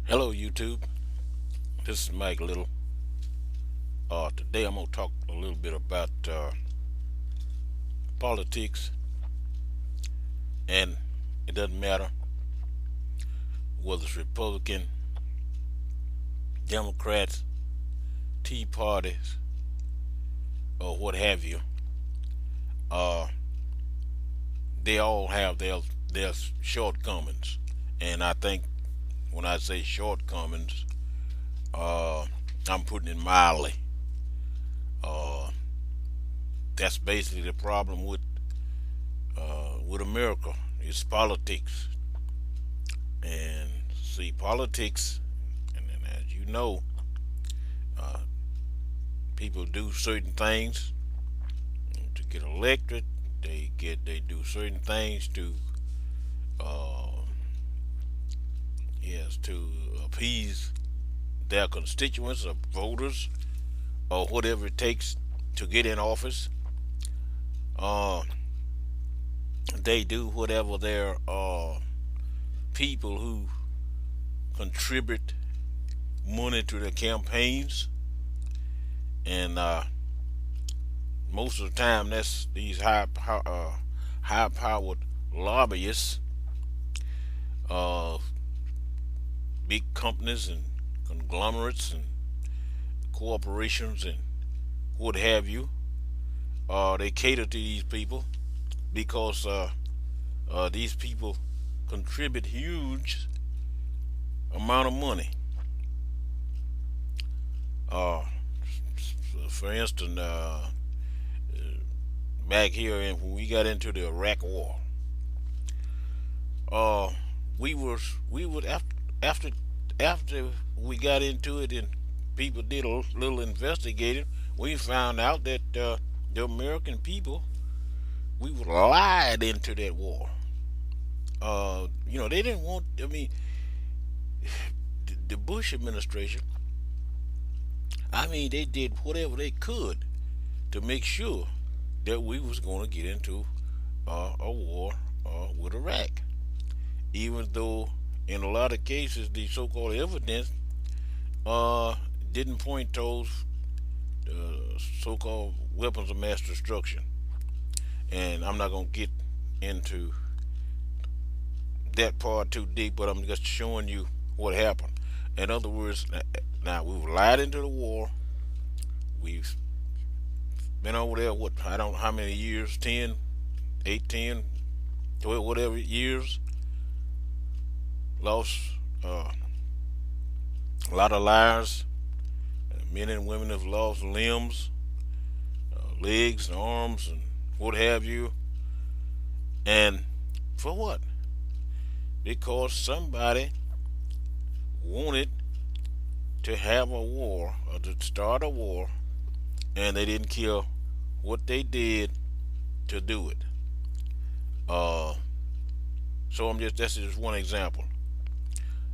Hello, YouTube. This is Mike Little. Today I'm going to talk a little bit about politics, and it doesn't matter whether it's Republican, Democrats, Tea Parties, or what have you. Uh, they all have their shortcomings, and I think when I say shortcomings, uh, I'm putting it mildly. Uh, that's basically the problem with America. It's politics, and see, politics, and as you know, uh, people do certain things to get elected. They do certain things to uh, yes, to appease their constituents or voters or whatever it takes to get in office. Uh, they do whatever their people who contribute money to their campaigns, and most of the time that's these high powered lobbyists, uh, big companies and conglomerates and corporations and what have you. They cater to these people because these people contribute huge amount of money. Uh, for instance, back here when we got into the Iraq War, uh, we would after we got into it and people did a little investigating, we found out that the American people, we were lied into that war. They didn't want. I mean, the Bush administration. I mean, they did whatever they could to make sure that we was going to get into a war with Iraq, even though in a lot of cases the so-called evidence uh, didn't point towards so-called weapons of mass destruction. And I'm not going to get into that part too deep, but I'm just showing you what happened. In other words, now we were lied into the war. We've been over there, what, I don't know how many years, 10, 8, 10, 12, whatever years. Lost a lot of lives. Men and women have lost limbs, legs and arms and what have you. And for what? Because somebody wanted to have a war or to start a war, and they didn't care what they did to do it. Uh, so that's just one example.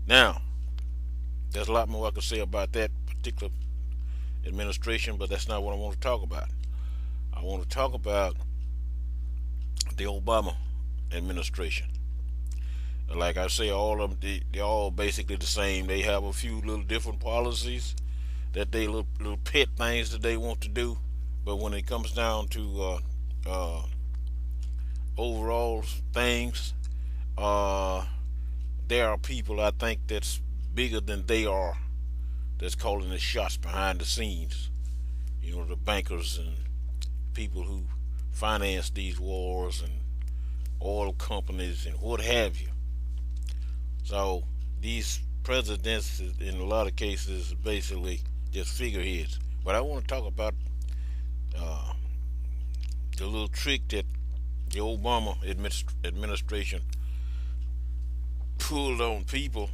Now, there's a lot more I could say about that particular administration, but that's not what I want to talk about. I want to talk about the Obama administration. Like I say, all of them, they're all basically the same. They have a few little different policies that they little pet things that they want to do, but when it comes down to overall things, uh, there are people I think that's bigger than they are that's calling the shots behind the scenes. The bankers and people who finance these wars and oil companies and what have you. So these presidents, in a lot of cases, basically just figureheads. But I want to talk about uh, the little trick that the Obama administration pulled on people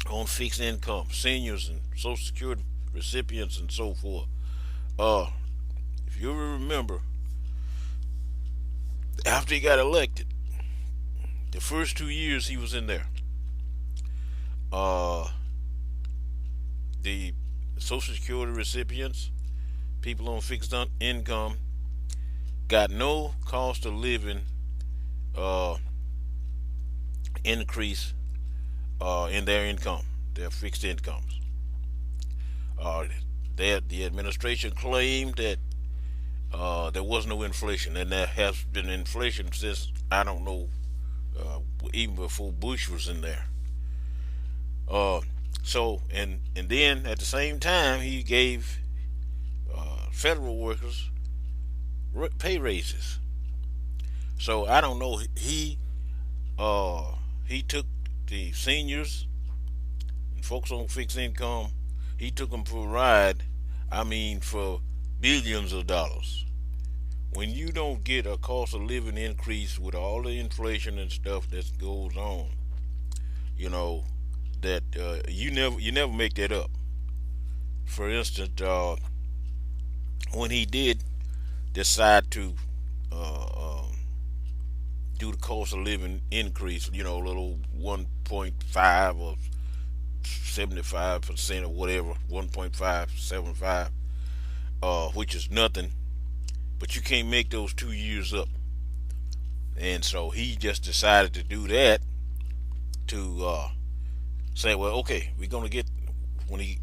on fixed income, seniors and Social Security recipients and so forth. If you remember, after he got elected, the first 2 years he was in there, the Social Security recipients, people on fixed income, got no cost of living increase in their income, their fixed incomes. Uh, the administration claimed that there was no inflation, and there has been inflation since I don't know, even before Bush was in there. Uh, and then at the same time he gave federal workers pay raises. So I don't know. He took the seniors and folks on fixed income. He took them for a ride. I mean, for billions of dollars. When you don't get a cost of living increase with all the inflation and stuff that goes on, you know that you never make that up. For instance, when he did decide to uh, do the cost of living increase, a little 1.5 or 75% or whatever, 1.575, which is nothing, but you can't make those 2 years up. And so he just decided to do that to say, well, okay, we're gonna get when he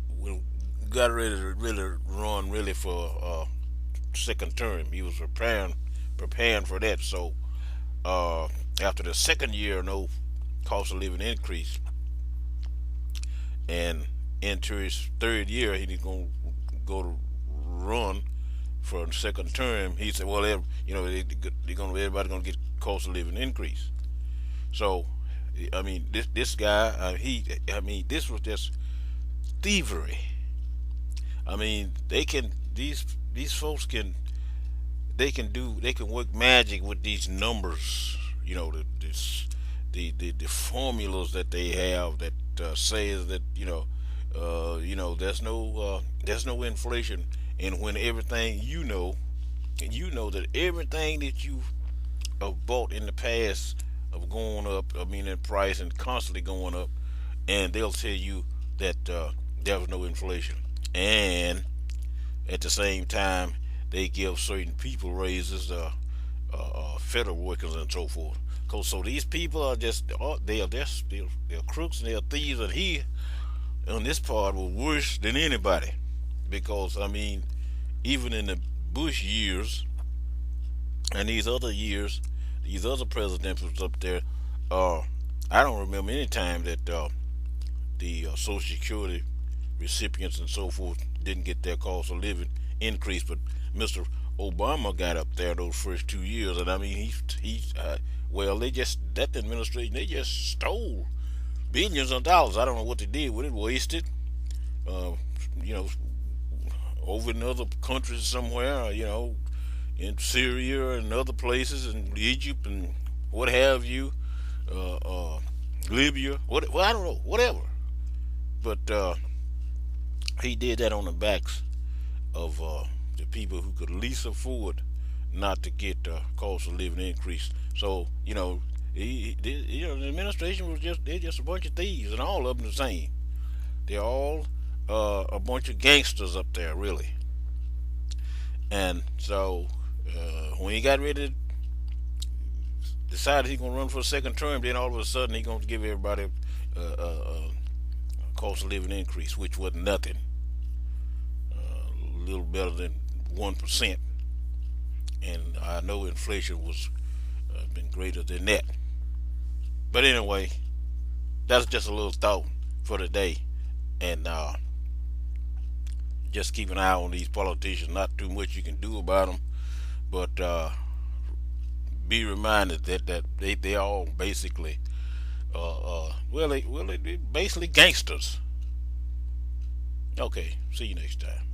got ready to really run really for second term. He was preparing for that. So uh, after the second year, no cost of living increase, and into his third year, he's gonna go to run for the second term. He said, well, everybody's gonna get cost of living increase. So, I mean, this guy, this was just thievery. I mean, these folks they can work magic with these numbers. The formulas that they have that says that there's no inflation, and when everything that everything that you have bought in the past of going up, I mean, in price and constantly going up, and they'll tell you that there was no inflation, and at the same time they give certain people raises, federal workers and so forth. So these people are they're crooks and they're thieves, and he on this part was worse than anybody, because I mean, even in the Bush years and these other presidents was up there. I don't remember any time that the Social Security recipients and so forth didn't get their cost of living increase, but Mr. Obama got up there those first 2 years, and I mean, that administration, they just stole billions of dollars. I don't know what they did with it, wasted, uh, you know, over in other countries somewhere, in Syria and other places, and Egypt and what have you, uh, uh, Libya, well, I don't know, whatever. But he did that on the backs of the people who could least afford not to get cost of living increase. So the administration they're just a bunch of thieves, and all of them the same. They're all a bunch of gangsters up there, really. And so when he got ready to decide he's gonna run for a second term, then all of a sudden he's gonna give everybody a cost of living increase, which was nothing, a little better than 1%, and I know inflation was been greater than that. But anyway, that's just a little thought for today, and just keep an eye on these politicians. Not too much you can do about them, but be reminded that they all basically they basically gangsters. Okay, see you next time.